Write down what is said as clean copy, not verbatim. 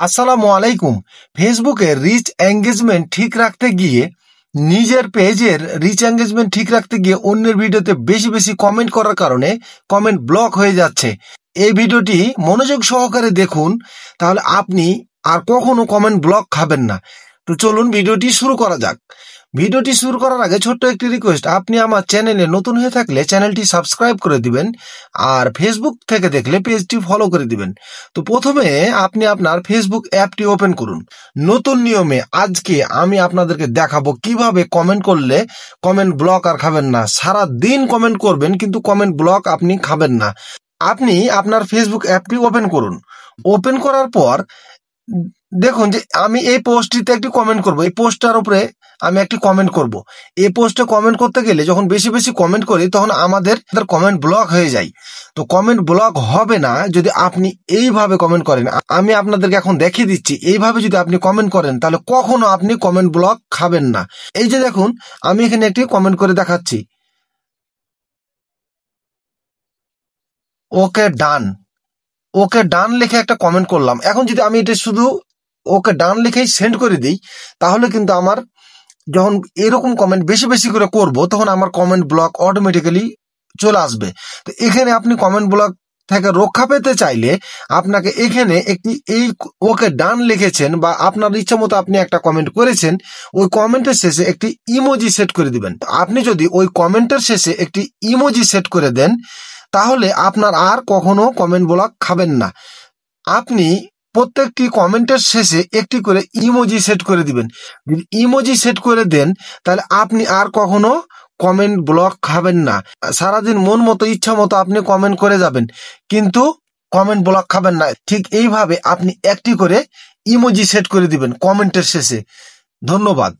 আসসালামু আলাইকুম। ফেসবুকে রিচ এঙ্গেজমেন্ট ঠিক রাখতে গিয়ে নিজের পেজের রিচ এঙ্গেজমেন্ট ঠিক রাখতে গিয়ে অন্যের ভিডিওতে বেশি বেশি কমেন্ট করার কারণে কমেন্ট ব্লক হয়ে যাচ্ছে। এই ভিডিওটি মনোযোগ সহকারে দেখুন, তাহলে আপনি আর কখনো কমেন্ট ব্লক খাবেন না। তো চলুন ভিডিওটি শুরু করা যাক। ভিডিওটি শুরু করার আগে ছোট্ট একটি রিকোয়েস্ট, আপনি আমার চ্যানেলে নতুন হয়ে থাকলে চ্যানেলটি সাবস্ক্রাইব করে দিবেন, আর ফেসবুক থেকে দেখলে পেজটি ফলো করে দিবেন। তো প্রথমে আপনি আপনার ফেসবুক অ্যাপটি ওপেন করুন। নতুন নিয়মে আজকে আমি আপনাদেরকে দেখাবো কিভাবে কমেন্ট করলে কমেন্ট ব্লক আর খাবেন না। সারা দিন কমেন্ট করবেন কিন্তু কমেন্ট ব্লক আপনি খাবেন না। আপনি আপনার ফেসবুক অ্যাপটি ওপেন করুন। ওপেন করার পর দেখুন যে আমি এই পোস্টটিতে একটি কমেন্ট করব, এই পোস্টটার উপরে আমি একটি কমেন্ট করব। এই পোস্টে কমেন্ট করতে গেলে যখন বেশি বেশি কমেন্ট করি তখন আমাদের কমেন্ট ব্লক হয়ে যায়। তো কমেন্ট ব্লক হবে না যদি আপনি এইভাবে কমেন্ট করেন। আমি আপনাদেরকে এখন দেখিয়ে দিচ্ছি, এইভাবে যদি আপনি কমেন্ট করেন তাহলে কখনো আপনি কমেন্ট ব্লক খাবেন না। এই যে দেখুন, আমি এখানে একটি কমেন্ট করে দেখাচ্ছি, ওকে ডান। ওকে ডান লিখে একটা কমেন্ট করলাম। এখন যদি আমি এটা শুধু ওকে ডান লিখেই সেন্ড করে দিই, তাহলে কিন্তু আমার যখন এরকম কমেন্ট বেশি বেশি করে করব তখন আমার কমেন্ট ব্লক অটোমেটিক্যালি চলে আসবে। তো এখানে আপনি কমেন্ট ব্লক থেকে রক্ষা পেতে চাইলে আপনাকে এখানে একটি এই ওকে ডান লিখেছেন বা আপনার ইচ্ছা মতো আপনি একটা কমেন্ট করেছেন, ওই কমেন্টের শেষে একটি ইমোজি সেট করে দিবেন। আপনি যদি ওই কমেন্টের শেষে একটি ইমোজি সেট করে দেন তাহলে আপনার আর কখনো কমেন্ট ব্লক খাবেন না। আপনি প্রত্যেকটি কমেন্টের শেষে একটি করে ইমোজি সেট করে দিবেন। যদি ইমোজি সেট করে দেন তাহলে আপনি আর কখনো কমেন্ট ব্লক খাবেন না। সারাদিন মন মতো ইচ্ছা মতো আপনি কমেন্ট করে যাবেন কিন্তু কমেন্ট ব্লক খাবেন না। ঠিক এইভাবে আপনি একটি করে ইমোজি সেট করে দিবেন কমেন্টের শেষে। ধন্যবাদ।